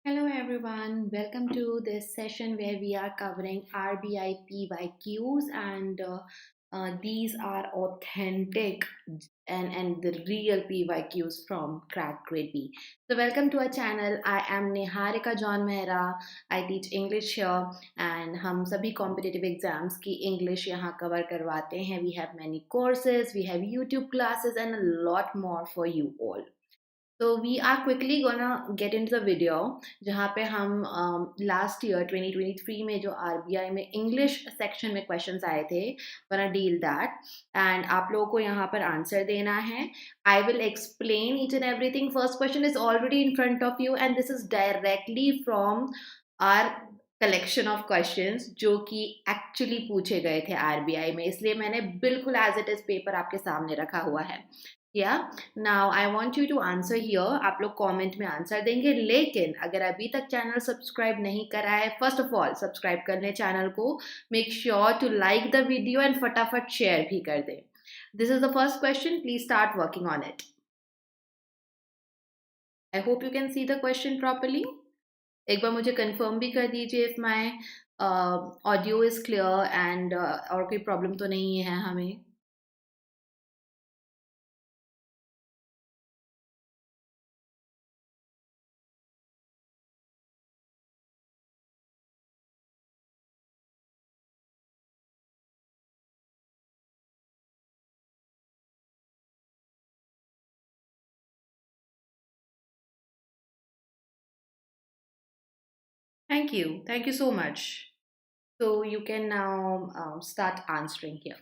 Hello everyone, welcome to this session where we are covering RBI PYQs and these are authentic and the real PYQs from Crack Grade B. So welcome to our channel. I am Niharika John Mehra. I teach English here and हम सभी competitive exams की English यहाँ cover करवाते हैं. We have many courses, we have YouTube classes and a lot more for you all. So we are quickly gonna get into the video जहाँ पे हम last year 2023 में जो RBI में English section में questions आए थे gonna deal that and आप लोगों को यहाँ पर answer देना है. I will explain each and everything. First question is already in front of you and this is directly from our collection of questions जो कि actually पूछे गए थे RBI में, इसलिए मैंने बिल्कुल as it is paper आपके सामने रखा हुआ है. Now I want you to answer here. आप लोग कॉमेंट में आंसर देंगे, लेकिन अगर अभी तक चैनल सब्सक्राइब नहीं करा है, फर्स्ट ऑफ ऑल सब्सक्राइब कर लें चैनल को. Make sure to like the video and फटाफट शेयर भी कर दें. This is the first question. Please start working on it. I hope you can see the question properly. एक बार मुझे कंफर्म भी कर दीजिए if my audio is clear and और कोई प्रॉब्लम तो नहीं है हमें. Thank you so much. So you can now start answering here.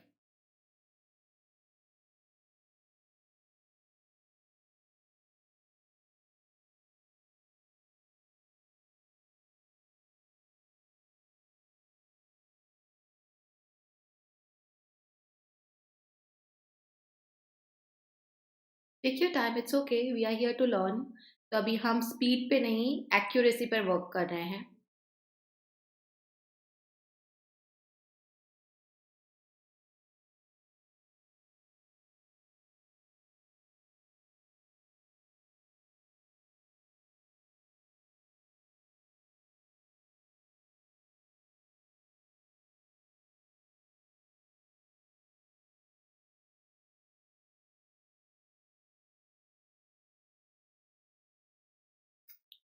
Take your time, it's okay. We are here to learn. तो अभी हम स्पीड पे नहीं, एक्यूरेसी पर वर्क कर रहे हैं.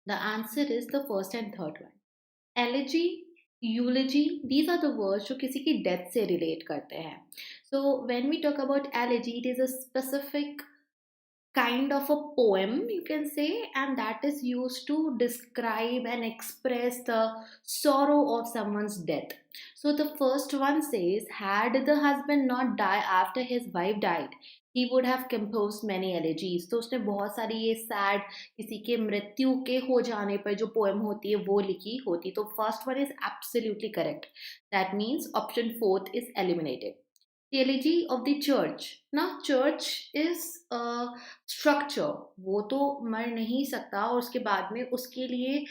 The answer is the first and third one. Elegy, eulogy, these are the words जो किसी की डेथ से रिलेट करते हैं. So when we talk about elegy, it is a specific kind of a poem, you can say, and that is used to describe and express the sorrow of someone's death. So the first one says, had the husband not died after his wife died, he would have composed many elegies. तो उसने बहुत सारी ये sad, किसी के मृत्यु के हो जाने पर जो पोएम होती है वो लिखी होती. तो first one is absolutely correct. That means option fourth is eliminated. theology of the church. Now church is a structure, वो तो मर नहीं सकता, और उसके बाद में उसके लिए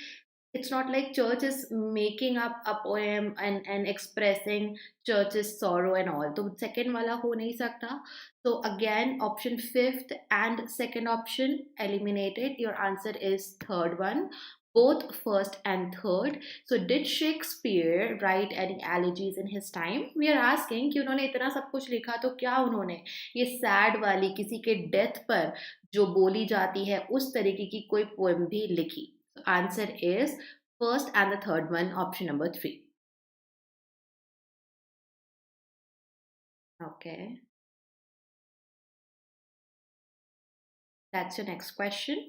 it's not like church is making up a poem and expressing church's sorrow and all. तो second वाला हो नहीं सकता. So again option fifth and second option eliminated. Your answer is third one, both first and third. So did Shakespeare write any elegies in his time? We are asking कि उन्होंने इतना सब कुछ लिखा तो क्या उन्होंने ये सैड वाली किसी के डेथ पर जो बोली जाती है उस तरीके की कोई पोएम भी लिखी? So answer is first and the third one, option number 3. Okay, that's your next question.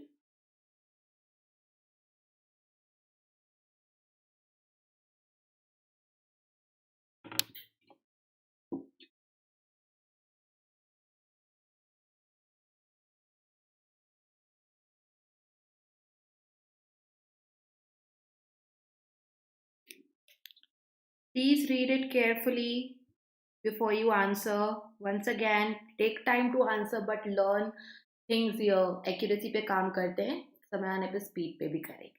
Please read it carefully before you answer. Once again, take time to answer but learn things here. Accuracy पे काम करते हैं, समय आने पे speed पे भी करेंगे.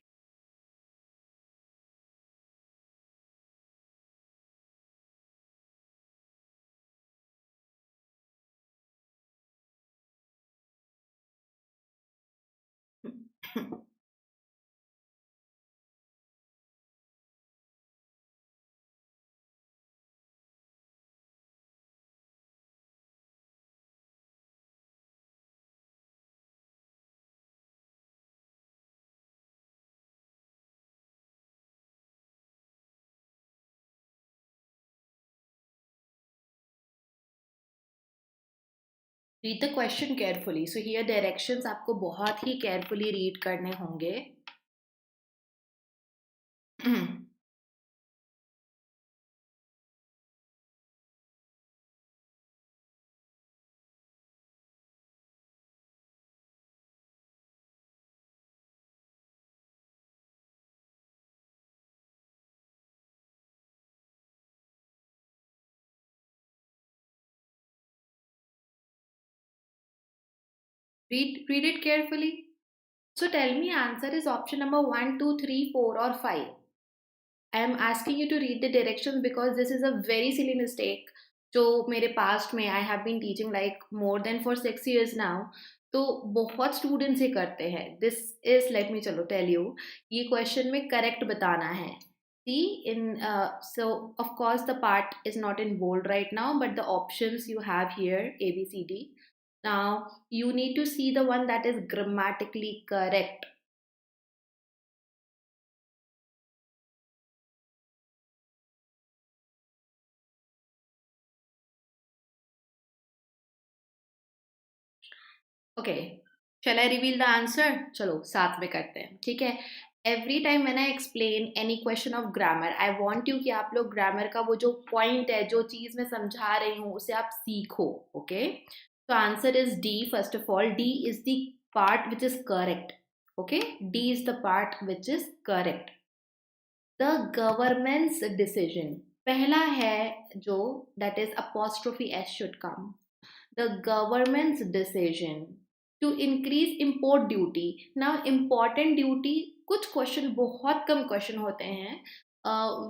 Read the question carefully. So here directions आपको बहुत ही केयरफुली रीड करने होंगे. Read it carefully. So tell me answer is option number 1, 2, 3, 4 or 5. I am asking you to read the directions because this is a very silly mistake. जो मेरे past में I have been teaching like more than for 6 years now. तो बहुत students ये करते हैं. This is, let me चलो tell you, ये question में correct बताना है. See, so of course the part is not in bold right now, but the options you have here, A, B, C, D. Now you need to see the one that is grammatically correct. Okay, shall I reveal the answer? चलो साथ में करते हैं, ठीक है. Every time when I explain any question of grammar, I want you कि आप लोग grammar का वो जो point है, जो चीज़ मैं समझा रही हूँ, उसे आप सीखो. Okay, so answer is D. First of all, D is the part which is correct. Okay, D is the part which is correct. The government's decision, पहला है जो, that is apostrophe S should come. The government's decision to increase import duty. Now important duty, कुछ question, बहुत कम question होते हैं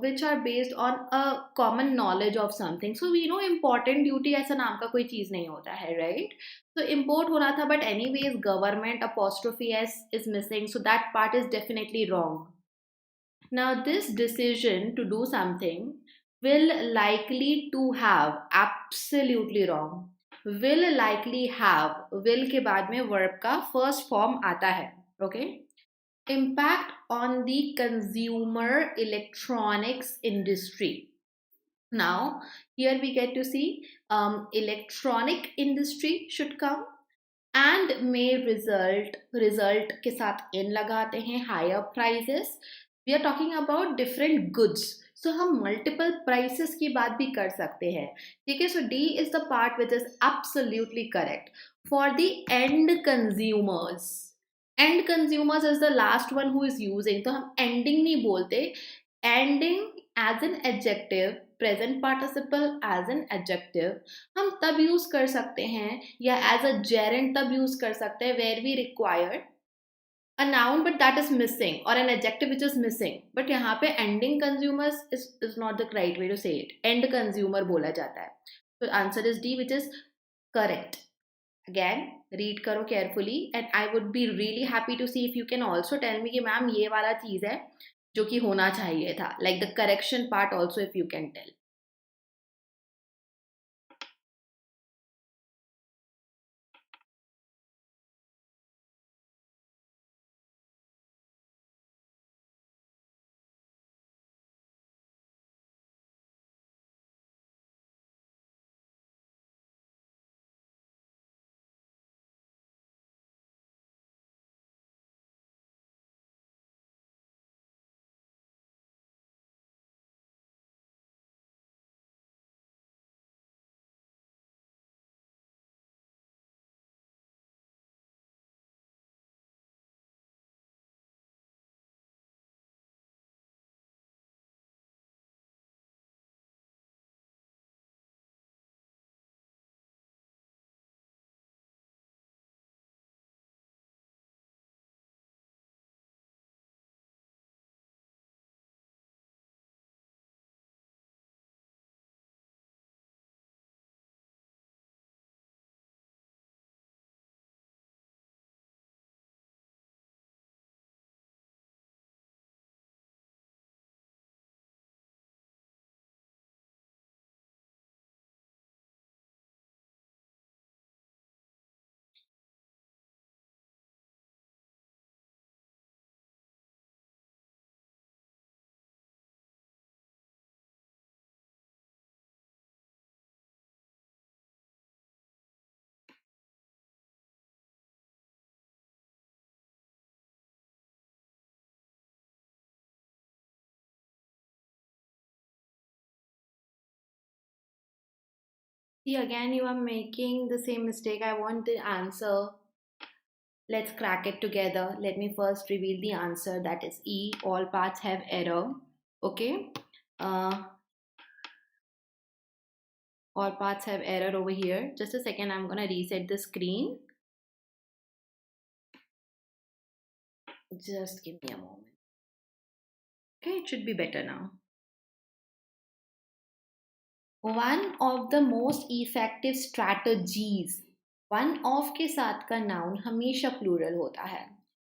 which are based on a common knowledge of something. So we know important duty ऐसा नाम का कोई चीज़ नहीं होता है, right? So import होना था, but anyways government apostrophe S is missing, so that part is definitely wrong. Now this decision to do something will likely to have, absolutely wrong. Will likely have, will के बाद में verb का first form आता है. Okay, impact on the consumer electronics industry. Now here we get to see electronic industry should come and may result के साथ in लगाते हैं, higher prices. We are talking about different goods, so हम multiple prices की बात भी कर सकते हैं, ठीक है. So D is the part which is absolutely correct. For the end consumers, end consumers is the last one who is using, तो हम ending नहीं बोलते. Ending as an adjective, present participle as an adjective हम तब use कर सकते हैं, या as a gerund तब यूज कर सकते हैं where we require a noun but that is missing, or an adjective which is missing. But यहाँ पे ending consumers is not the right way to say it. End consumer बोला जाता है. So answer is D, which is correct. Again, read करो carefully and I would be really happy to see if you can also tell me कि ma'am ये वाला चीज़ है जो कि होना चाहिए था, like the correction part also if you can tell. See, again, you are making the same mistake. I want the answer. Let's crack it together. Let me first reveal the answer. That is E. All paths have error. Okay. Uh, all paths have error over here. Just a second. I'm going to reset the screen. Just give me a moment. Okay. It should be better now. One of the most effective strategies. One of के साथ का noun हमेशा plural होता है.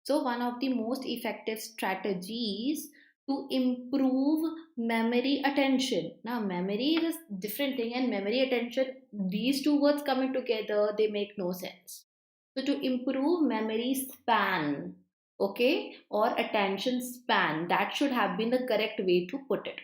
So one of the most effective strategies to improve memory attention. Now memory is a different thing, and memory attention, these two words coming together, they make no sense. So to improve memory span, okay, or attention span, that should have been the correct way to put it.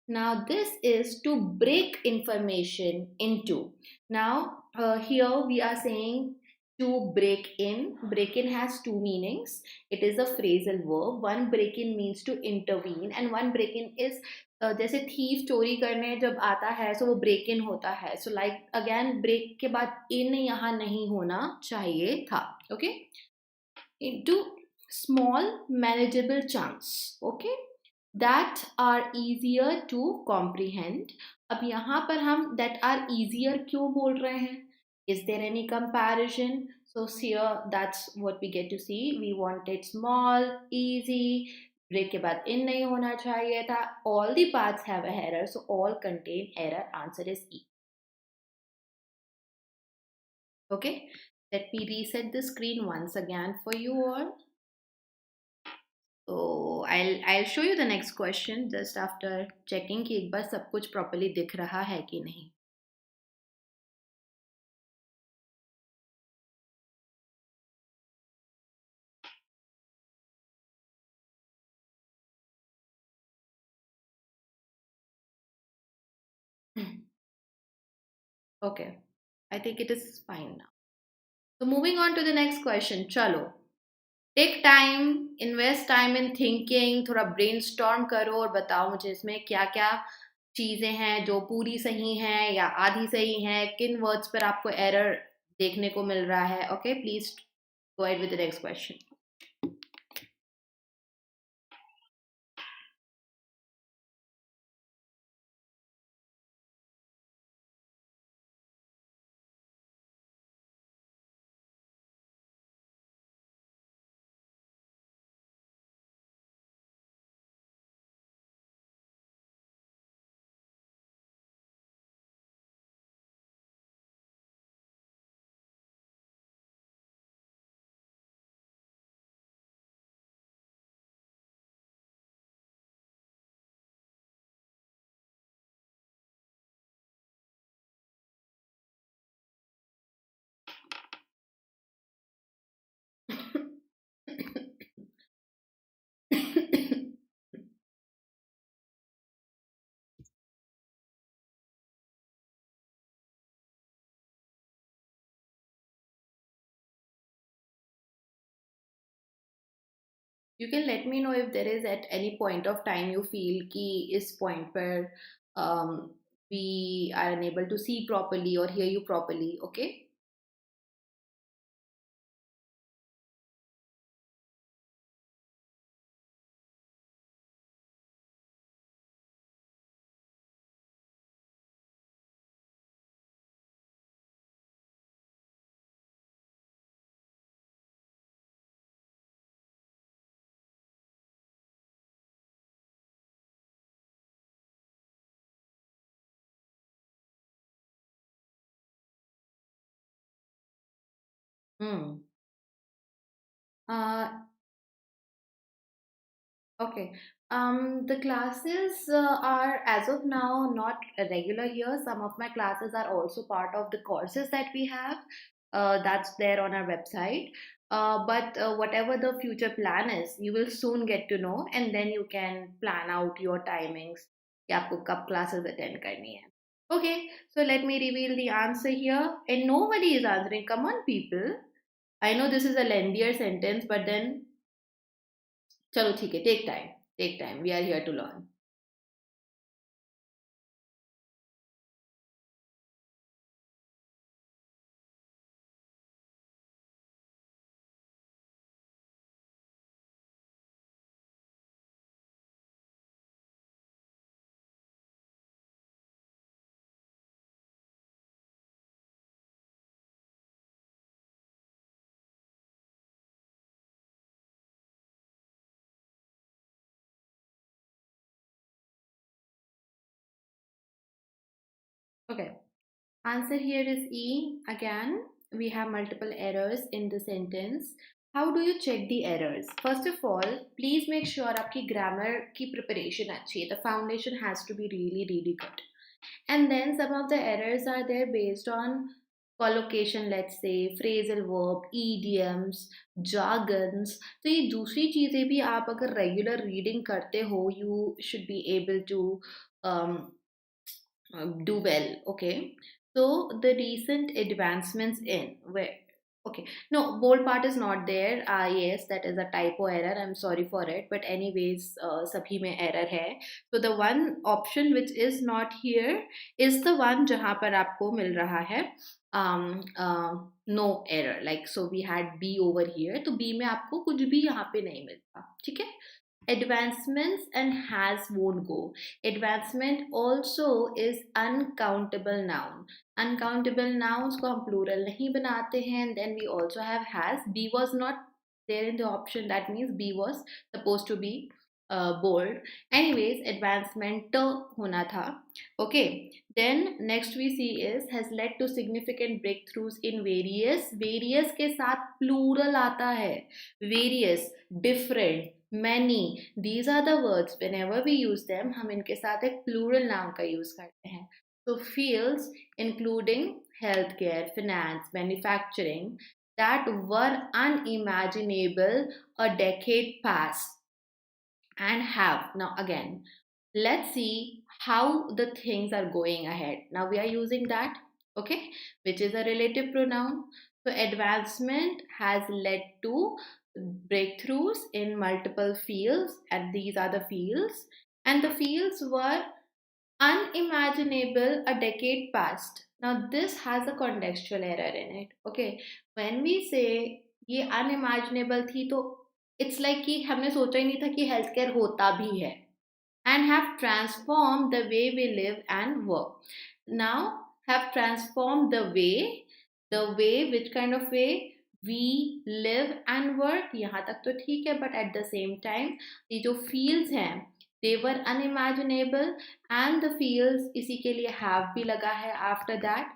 Now this is to break information into. Now here we are saying to break in. Break in has two meanings. It is a phrasal verb. One break in means to intervene, and one break in is जैसे thief चोरी करने जब आता है so वो break in होता है. So like again break के बाद in यहाँ नहीं होना चाहिए था. Okay. Into small manageable chunks. Okay. That are easier to comprehend. अब यहाँ पर हम that are easier क्यों बोल रहे हैं? Is there any comparison? So here that's what we get to see. We want it small, easy. Break के बाद in नहीं होना चाहिए था. All the paths have a error, so all contain error. Answer is E. Okay. Let me reset the screen once again for you all. So I'll show you the next question just after checking कि एक बार सब कुछ properly दिख रहा है कि नहीं. Okay, I think it is fine now. So moving on to the next question. चलो, take time, invest time in thinking, थोड़ा brainstorm करो और बताओ मुझे इसमें क्या क्या चीजें हैं जो पूरी सही हैं या आधी सही हैं, किन words पर आपको error देखने को मिल रहा है. Okay, please go ahead with the next question. You can let me know if there is at any point of time you feel कि इस point पर we are unable to see properly or hear you properly. Okay. Hmm. Uh, Okay. The classes are as of now not regular here. Some of my classes are also part of the courses that we have. That's there on our website. But whatever the future plan is, you will soon get to know, and then you can plan out your timings. कि आपको कब classes attend करनी है. Okay, so let me reveal the answer here. And nobody is answering. Come on, people. I know this is a lengthier sentence, but then चलो ठीक है, take time, we are here to learn. Okay. Answer here is E. Again, we have multiple errors in the sentence. How do you check the errors? First of all, please make sure आपकी grammar की preparation अच्छी है. The foundation has to be really, really good. And then some of the errors are there based on collocation, let's say, phrasal verb, idioms, jargons. तो ये दूसरी चीज़ें भी आप अगर regular reading करते हो, you should be able to um, do well. Okay, so the recent advancements in where, okay, no, bold part is not there. Yes, that is a typo error, I'm sorry for it, but anyways, sabhi mein error hai. So the one option which is not here is the one jahan par aapko mil raha hai no error. Like, so we had B over here, तो B में आपको कुछ भी यहाँ पे नहीं मिलता. ठीक है. Advancements and has won't go. Advancement also is uncountable noun. Uncountable nouns को हम plural नहीं बनाते हैं. And then we also have has. B was not there in the option. That means B was supposed to be bold. Anyways, advancement होना था. Okay. Then next we see is has led to significant breakthroughs in various. Various के साथ plural आता है. Various, different, many. These are the words. Whenever we use them, हम इनके साथ एक plural noun का use करते हैं. So fields including healthcare, finance, manufacturing that were unimaginable a decade past and have. Now again, let's see how the things are going ahead. Now we are using that, okay, which is a relative pronoun. So advancement has led to breakthroughs in multiple fields, and these are the fields, and the fields were unimaginable a decade past. Now this has a contextual error in it. Okay, when we say ये unimaginable थी तो it's like कि हमने सोचा ही नहीं था कि healthcare होता भी है, and have transformed the way we live and work. Now have transformed the way, which kind of way we live and work. यहाँ तक तो ठीक है, but at the same time ये जो fields हैं they were unimaginable, and the fields इसी के लिए have भी लगा है after that,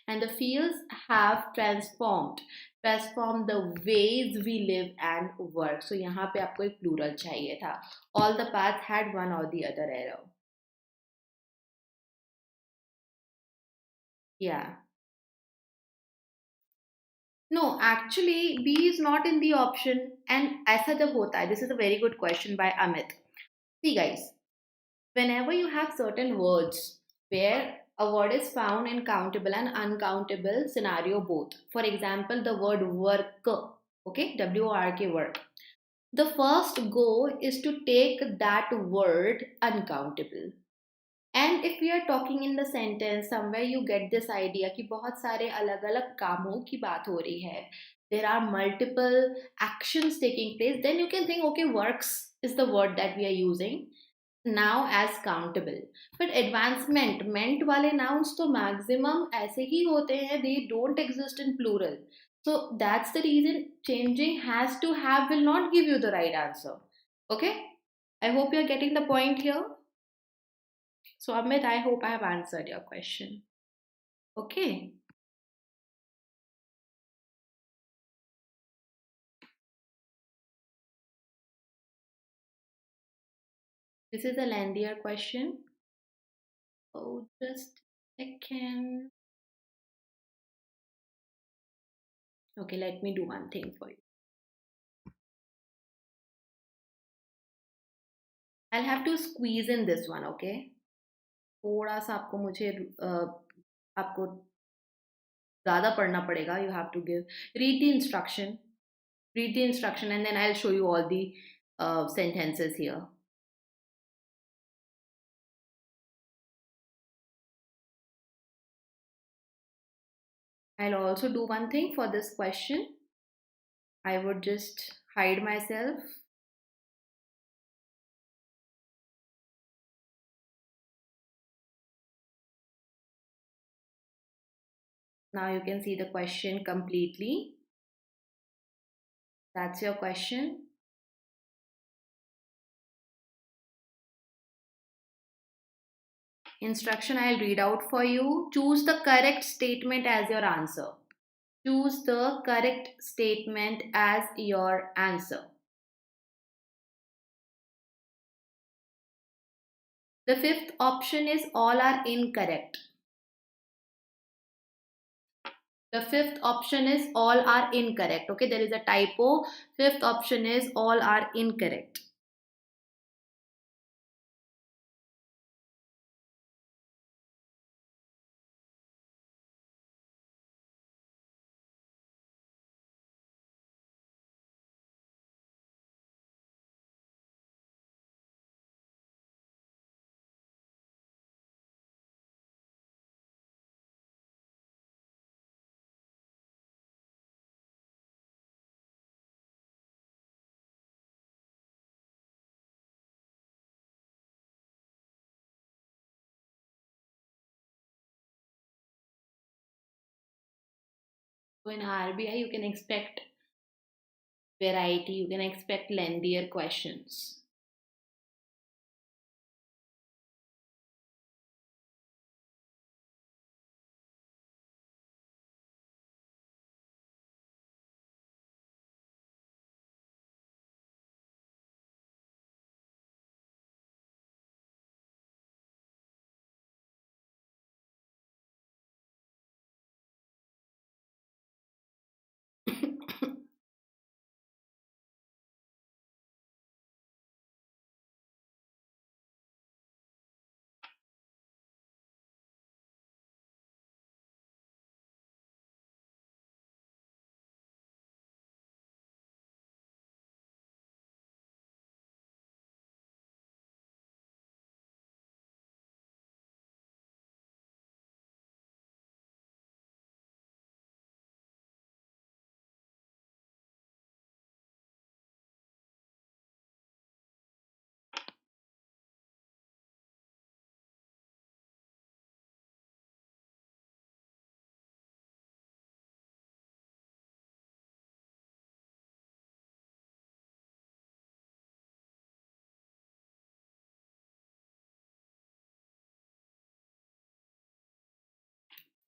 and the fields have transformed the ways we live and work. So यहाँ पे आपको एक plural चाहिए था. All the paths had one or the other error. Yeah. No, actually B is not in the option. And ऐसा जब होता है, this is a very good question by Amit. See guys, whenever you have certain words where a word is found in countable and uncountable scenario both. For example, the word work, okay, W-O-R-K, work. The first go is to take that word uncountable. And if we are talking in the sentence, somewhere you get this idea कि बहुत सारे अलग अलग कामों की बात हो रही है. There are multiple actions taking place. Then you can think, okay, works is the word that we are using now as countable. But advancement, meant वाले nouns तो maximum ऐसे ही होते हैं. They don't exist in plural. So that's the reason changing has to have will not give you the right answer. Okay? I hope you're getting the point here. So Amit, I hope I have answered your question. Okay. This is a lengthier question. Oh, just a second. Okay, let me do one thing for you. I'll have to squeeze in this one, okay? थोड़ा सा आपको मुझे आपको ज़्यादा पढ़ना पड़ेगा. You have to read the instruction, and then I'll show you all the sentences here. I'll also do one thing for this question. I would just hide myself. Now you can see the question completely. That's your question. instruction I'll read out for you. Choose the correct statement as your answer. Choose the correct statement as your answer. The fifth option is all are incorrect. The fifth option is all are incorrect. Okay, there is a typo. Fifth option is all are incorrect. So in RBI, you can expect variety, you can expect lengthier questions.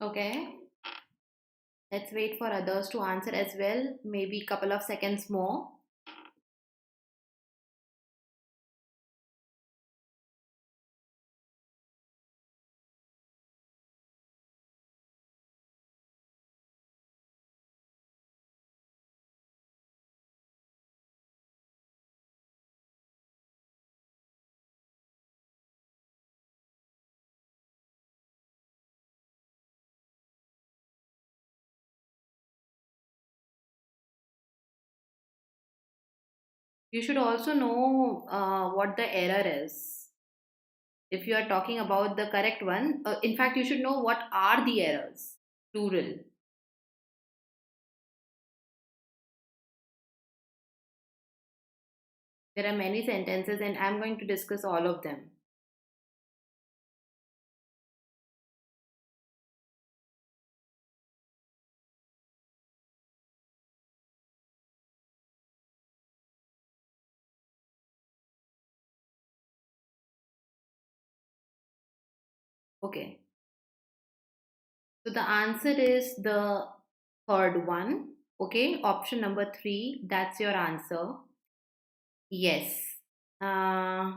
Okay, let's wait for others to answer as well. Maybe a couple of seconds more. You should also know what the error is. If you are talking about the correct one, in fact, you should know what are the errors, plural. There are many sentences, and I'm going to discuss all of them. Okay. So the answer is the third one. Okay. Option number 3. That's your answer. Yes. Uh,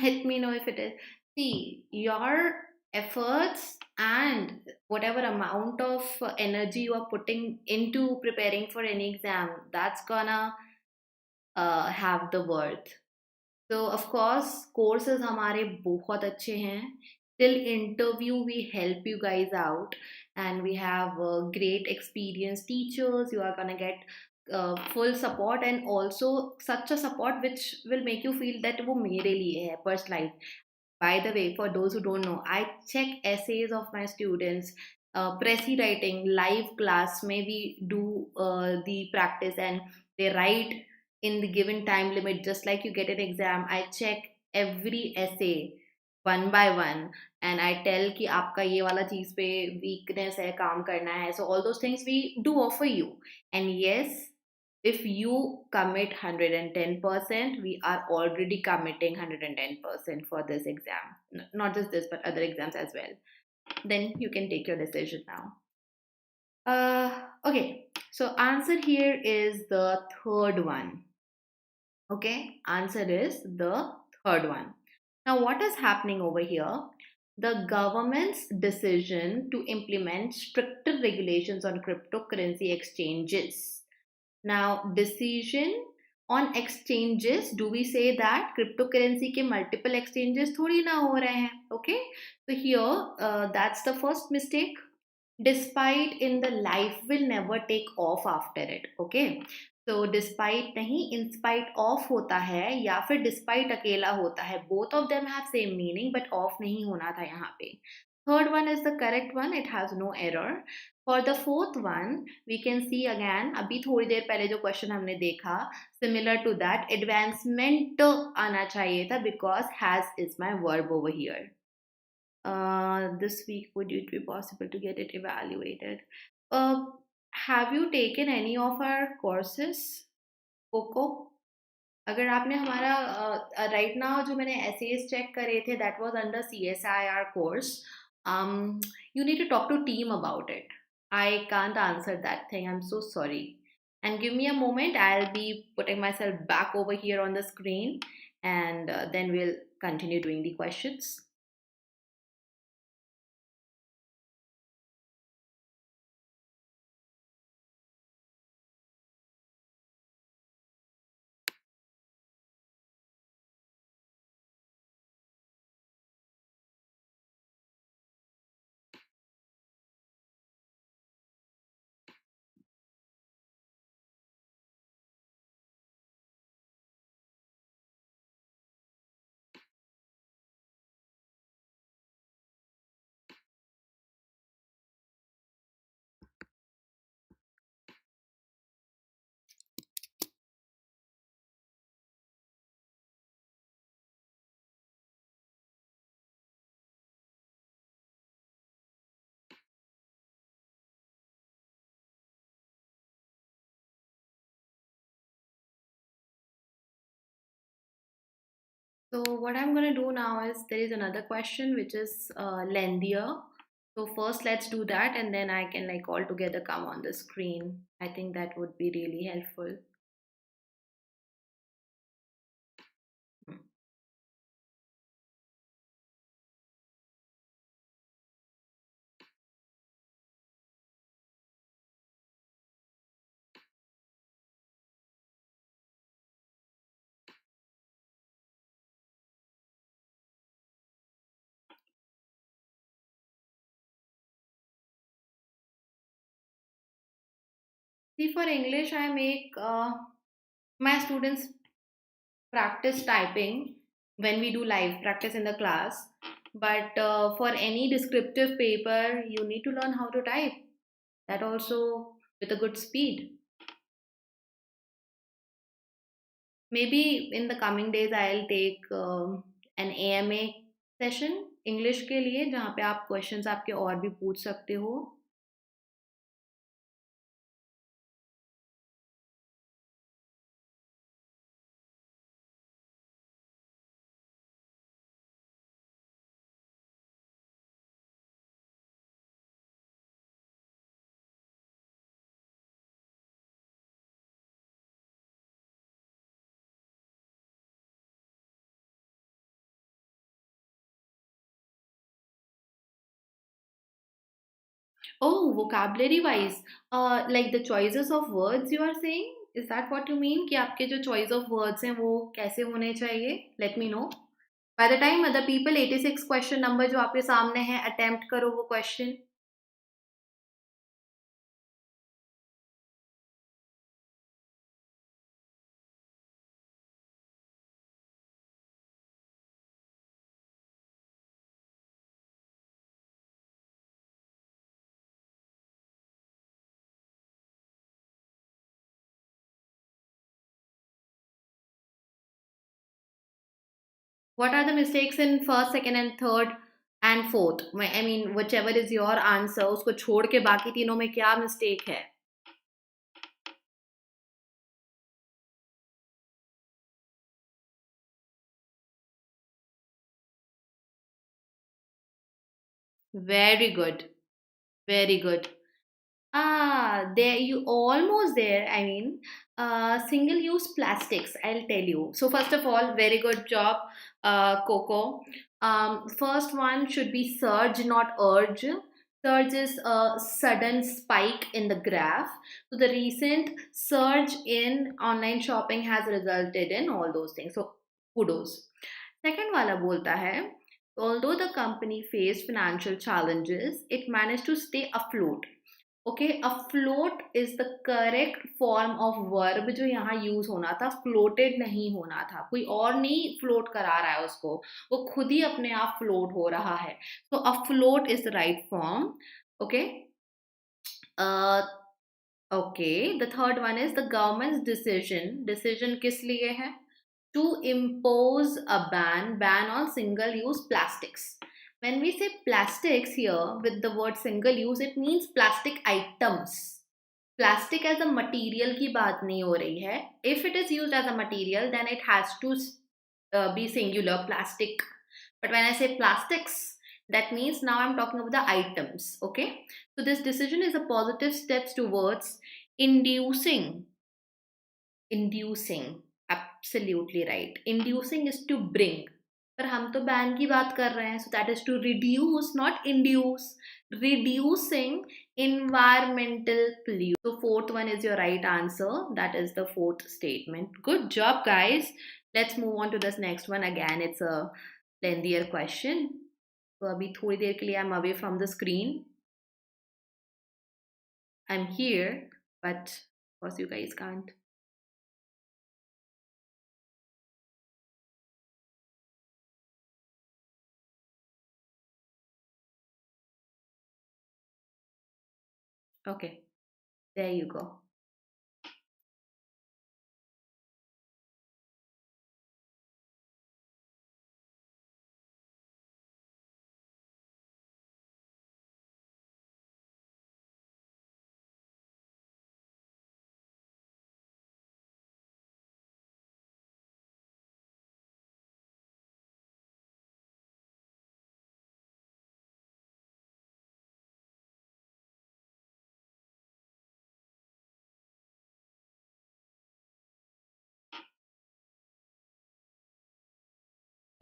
Let me know if it is. See, your efforts and whatever amount of energy you are putting into preparing for any exam, that's gonna have the worth. So of course, courses हमारे बहुत अच्छे हैं. Till interview, we help you guys out, and we have great experienced teachers. You are gonna get full support, and also such a support which will make you feel that वो मेरे लिए है personalized. By the way, for those who don't know, I check essays of my students. Pressy writing, live class, maybe do the practice and they write in the given time limit, just like you get an exam. I check every essay one by one and I tell कि आपका ये वाला चीज पे weakness है, काम करना है. So all those things we do offer you. And yes, if you commit 110%, we are already committing 110% for this exam. Not just this, but other exams as well. Then you can take your decision now. Okay, so answer here is the third one. Okay, answer is the third one. Now, what is happening over here? The government's decision to implement stricter regulations on cryptocurrency exchanges. Now, decision on exchanges, do we say that cryptocurrency के multiple exchanges थोड़ी ना हो रहे हैं? Okay, so here that's the first mistake. Despite in the life will never take off after it. Okay, so despite नहीं, in spite of होता है या फिर despite अकेला होता है. Both of them have same meaning, but off नहीं होना था यहाँ पे. Third one is the correct one. It has no error. For the fourth one, we can see again. अभी थोड़ी देर पहले जो question हमने देखा, similar to that, advancement आना चाहिए था because has is my verb over here. This week would it be possible to get it evaluated? Have you taken any of our courses? Coco? अगर आपने हमारा right now जो मैंने essays check करे थे, that was under CSIR course. You need to talk to team about it. I can't answer that thing. I'm so sorry. And give me a moment. I'll be putting myself back over here on the screen, and then we'll continue doing the questions. So what I'm going to do now is there is another question which is lengthier. So first let's do that and then I can like all together come on the screen. I think that would be really helpful. See, for English I make my students practice typing when we do live practice in the class. But for any descriptive paper, you need to learn how to type. That also with a good speed. Maybe in the coming days I'll take an AMA session English के लिए जहाँ पे आप questions आपके और भी पूछ सकते हो. Oh, vocabulary wise, like the choices of words you are saying, is that what you mean कि आपके जो choice of words हैं वो कैसे होने चाहिए? Let me know. By the time other people 86 question number जो आपके सामने है attempt करो वो question. What are the mistakes in first, second and third and fourth? I mean whichever is your answer उसको छोड़ के बाकी तीनों में क्या mistake है? Very good. Very good. Ah, there you almost there. I mean, single-use plastics. I'll tell you. So first of all, very good job, Coco. First one should be surge, not urge. Surge is a sudden spike in the graph. So the recent surge in online shopping has resulted in all those things. So kudos. Second वाला बोलता है, although the company faced financial challenges, it managed to stay afloat. Okay, afloat is the correct form of verb जो यहाँ use होना था, floated नहीं होना था, कोई और नहीं फ्लोट करा रहा है उसको, वो खुद ही अपने आप फ्लोट हो रहा है. तो afloat is the right form. Okay. Okay, the third one is the government's decision. Decision किस लिए है? To impose a ban on single use plastics. When we say plastics here with the word single use, it means plastic items. Plastic as a material की बात नहीं हो रही है. If it is used as a material, then it has to be singular, plastic. But when I say plastics, that means now I'm talking about the items. Okay. So this decision is a positive steps towards inducing. Absolutely right. Inducing is to bring. पर हम तो ban की बात कर रहे हैं. So that is to reduce, not induce. Reducing environmental pollution. So fourth one is your right answer. That is the fourth statement. Good job, guys. Let's move on to this next one. Again, it's a lengthier question. So अभी थोड़ी देर के लिए I'm away from the screen. I'm here, but of course you guys can't. Okay, there you go.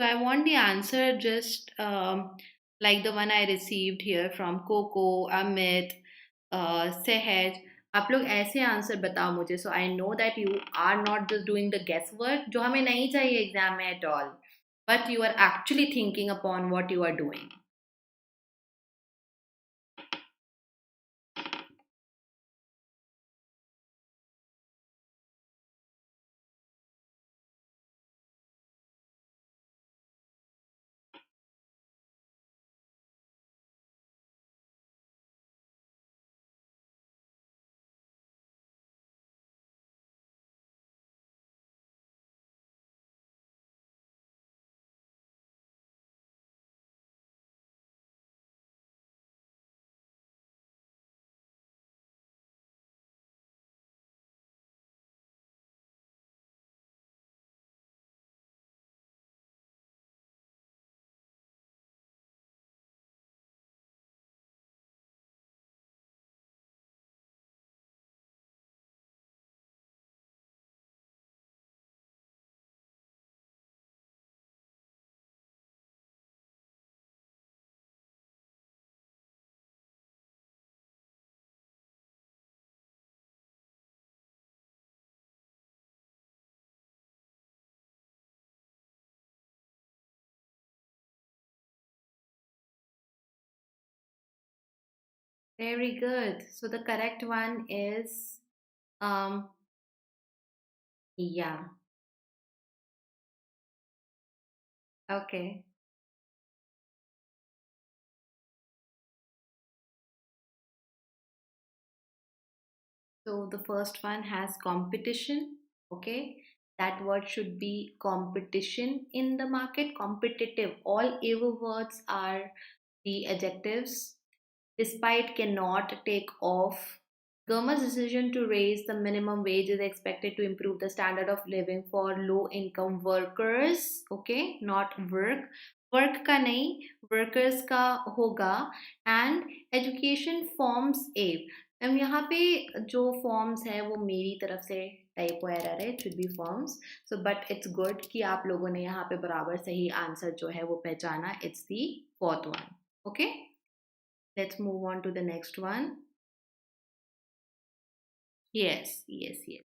So I want the answer just like the one I received here from Coco, Amit, Sehaj. आप लोग ऐसे answer बताओ मुझे, so I know that you are not just doing the guesswork जो हमें नहीं चाहिए exam में at all, but you are actually thinking upon what you are doing. Very good. So the correct one is um yeah. Okay. So the first one has competition. Okay. That word should be competition in the market, competitive. All ever words are the adjectives. Despite cannot take off. Government's decision to raise the minimum wage is expected to improve the standard of living for low income workers. Okay, not work. Work का नहीं, workers का होगा। And education forms a, अब यहाँ पे जो forms है वो मेरी तरफ से टाइपो एरर है, it should be forms. So but it's good कि आप लोगों ने यहाँ पे बराबर सही आंसर जो है वो पहचाना, it's the fourth one. Okay, let's move on to the next one. Yes yes yes,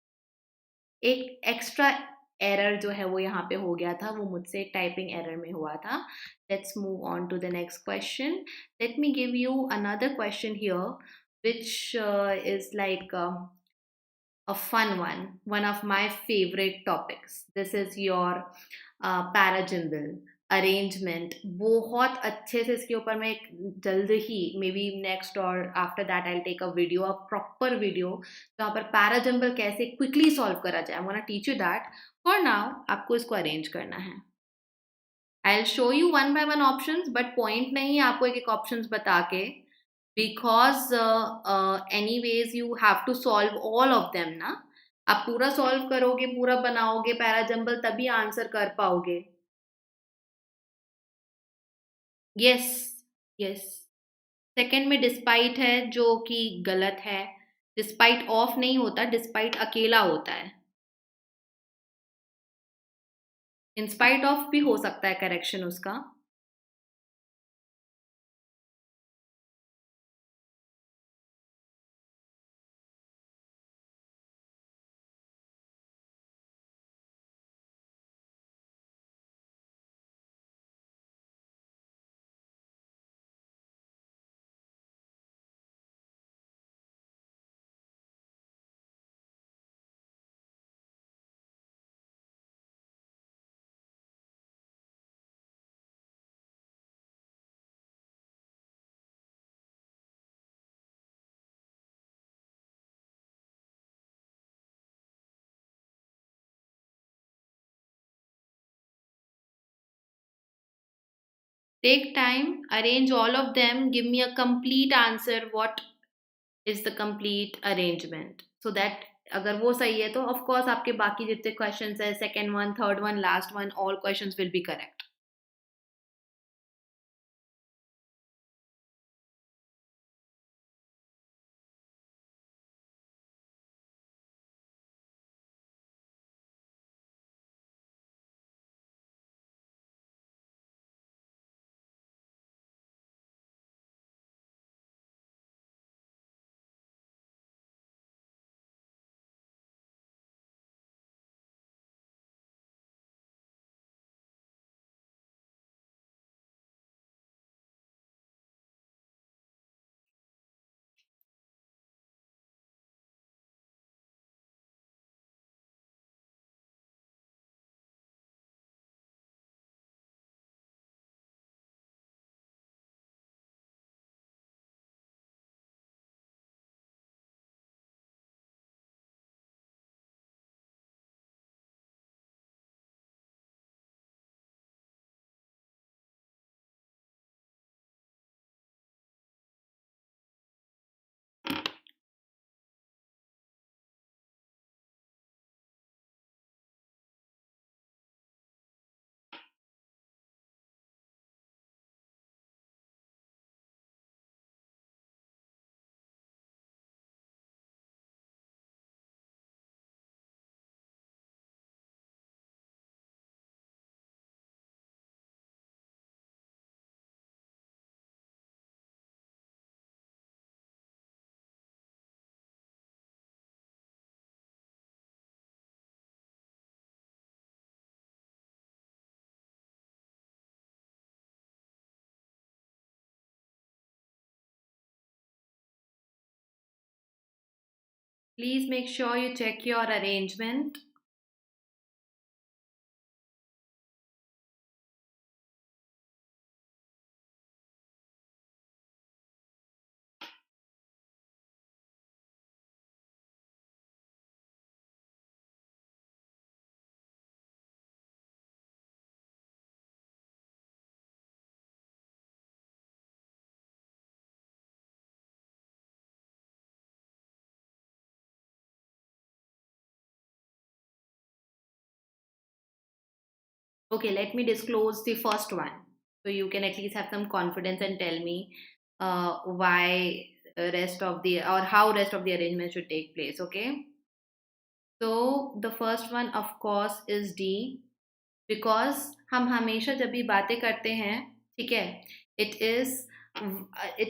एक एक्स्ट्रा एरर जो है वो यहाँ पे हो गया था, वो मुझसे टाइपिंग एरर में हुआ था। Let's move on to the next question. Let me give you another question here which is like a fun one of my favorite topics. This is your paragimbal arrangement. बहुत अच्छे से इसके ऊपर मैं जल्द ही मे बी नेक्स्ट और after that I take a video, a proper video जहाँ पर पैराजम्बल कैसे क्विकली सॉल्व करा जाए। I want to teach you that. For now आपको इसको अरेंज करना है। I will show you one by one options, but point नहीं है आपको एक एक ऑप्शंस बता के, because anyways you have to solve all of them ना। आप पूरा सॉल्व करोगे, पूरा बनाओगे पैराजम्बल, तभी आंसर कर पाओगे। यस यस, सेकंड में डिस्पाइट है जो कि गलत है। डिस्पाइट ऑफ नहीं होता, डिस्पाइट अकेला होता है। इंस्पाइट ऑफ भी हो सकता है करेक्शन उसका। Take time, arrange all of them, give me a complete answer, what is the complete arrangement, so that अगर वो सही है तो ऑफ कोर्स आपके बाकी जितने क्वेश्चंस है, second one, third one, last one, all questions will be correct. Please make sure you check your arrangement. Okay, let me disclose the first one. So you can at least have some confidence and tell me why rest of the or how rest of the arrangement should take place. Okay. So the first one of course is D, because हम हमेशा जब भी बातें करते हैं, ठीक है, it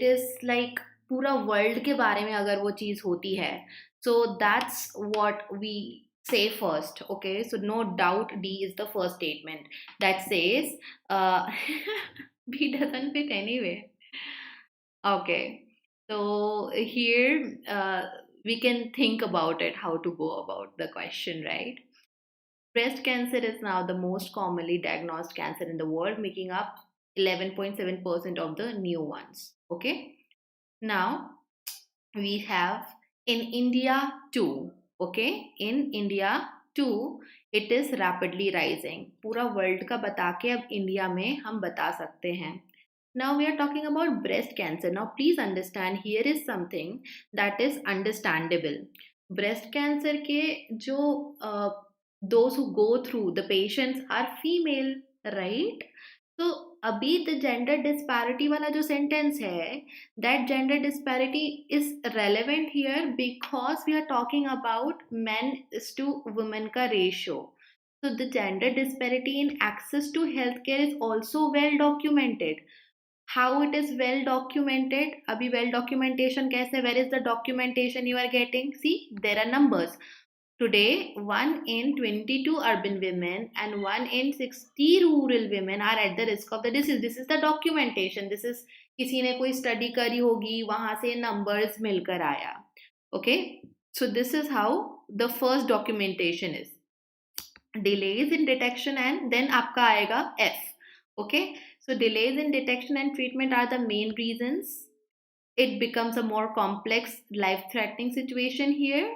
is like पूरा वर्ल्ड के बारे में अगर वो चीज होती है, so that's what we say first. Okay, so no doubt D is the first statement that says B doesn't fit anyway. Okay, so here we can think about it, how to go about the question, right? Breast cancer is now the most commonly diagnosed cancer in the world, making up 11.7% of the new ones. Okay. Now we have in India too. Okay. In India too, it is rapidly rising. पूरा world का बता के अब India में हम बता सकते हैं. Now we are talking about breast cancer. Now please understand, here is something that is understandable. Breast cancer के जो those who go through, the patients are female, right? So अभी the gender disparity वाला जो sentence है, that gender disparity is relevant here because we are talking about men is to women का ratio. So the gender disparity in access to healthcare is also well documented. How it is well documented? Abhi well documentation kaise? Where is the documentation you are getting? See, there are numbers. Today, 1 in 22 urban women and 1 in 60 rural women are at the risk of the disease. This is the documentation. This is किसी ने कोई study करी होगी, वहाँ से numbers मिलकर आया. Okay, so this is how the first documentation is. Delays in detection, and then आपका आएगा F. Okay, so delays in detection and treatment are the main reasons. It becomes a more complex, life-threatening situation here.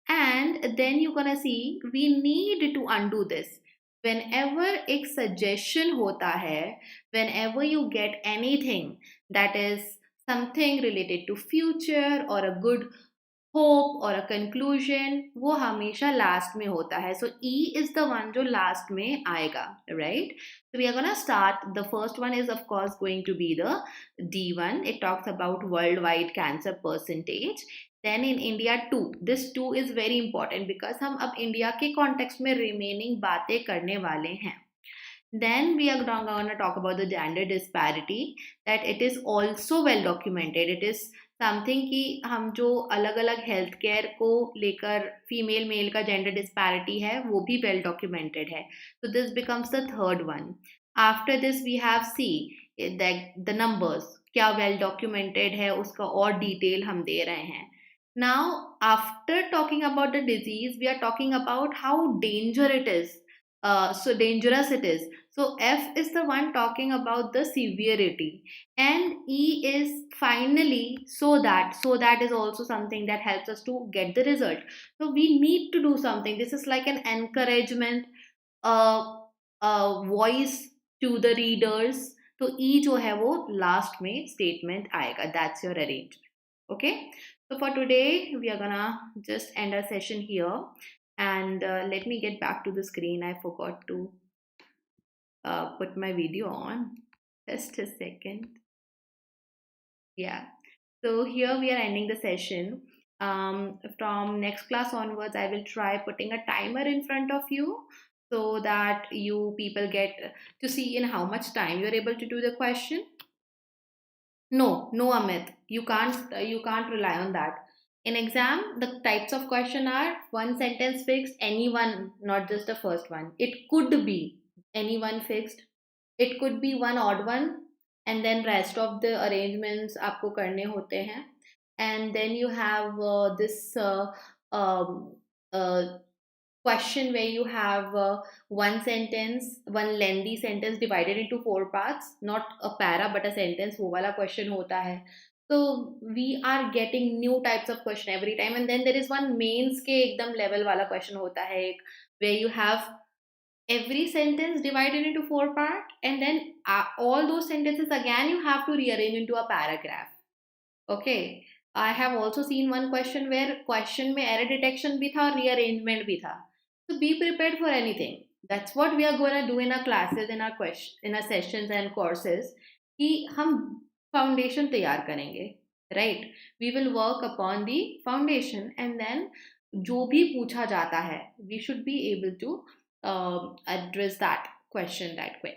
And then you're gonna see we need to undo this. Whenever एक suggestion होता है, whenever you get anything that is something related to future or a good hope or a conclusion, वो हमेशा last में होता है. So E is the one जो last में आएगा, right? So we are gonna start. The first one is of course going to be the D one. It talks about worldwide cancer percentage. Then in India too, this too is very important because हम अब India के context में remaining बातें करने वाले हैं. Then we are going to talk about the gender disparity, that it is also well documented. It is something कि हम जो अलग अलग हेल्थ केयर को लेकर फीमेल मेल का जेंडर डिस्पैरिटी है वो भी वेल डॉक्यूमेंटेड है. So this becomes the third one. After this we have see the numbers क्या वेल डॉक्यूमेंटेड है उसका और डिटेल हम दे रहे हैं. Now after talking about the disease we are talking about how danger it is, so dangerous it is. So F is the one talking about the severity, and E is finally so that is also something that helps us to get the result. So we need to do something. This is like an encouragement, voice to the readers. तो E जो है वो last में statement आएगा. That's your arrangement. Okay, so for today we are gonna just end our session here. And let me get back to the screen. I forgot to put my video on. Just a second. Yeah. So here we are ending the session. From next class onwards, I will try putting a timer in front of you so that you people get to see in how much time you're able to do the question. No, Amit, you can't rely on that. In exam, the types of question are one sentence fixed, anyone, not just the first one. It could be anyone fixed. It could be one odd one, and then rest of the arrangements आपको करने होते हैं. And then you have this question where you have one sentence, one lengthy sentence divided into 4 parts, not a para but a sentence. वो वाला question होता है. So we are getting new types of question every time. And then there is one mains के एकदम level वाला question होता है एक, where you have every sentence divided into 4 parts, and then all those sentences again you have to rearrange into a paragraph. Okay, I have also seen one question where question में error detection भी था और rearrangement भी था. So be prepared for anything. That's what we are going to do in our classes, in our sessions and courses, कि हम foundation तैयार करेंगे, right? We will work upon the foundation, and then जो भी पूछा जाता है, we should be able to address that question that way.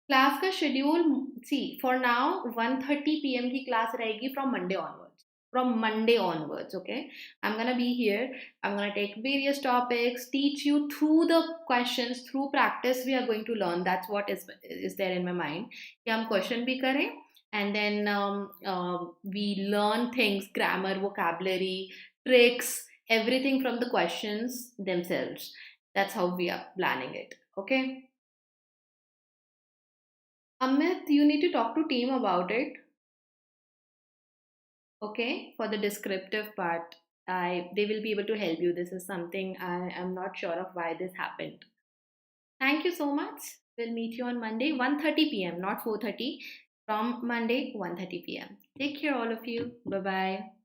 Class का schedule, see for now 1:30 PM की क्लास रहेगी from Monday onwards. Okay, I'm gonna be here. I'm gonna take various topics, teach you through the questions, through practice. We are going to learn. That's what is there in my mind. कि हम question भी करें, and then we learn things, grammar, vocabulary, tricks, everything from the questions themselves. That's how we are planning it. Okay. Amit, you need to talk to team about it. Okay, for the descriptive part, they will be able to help you. This is something I am not sure of why this happened. Thank you so much. We'll meet you on Monday, 1:30 PM, not 4:30. From Monday, 1:30 PM. Take care, all of you. Bye bye.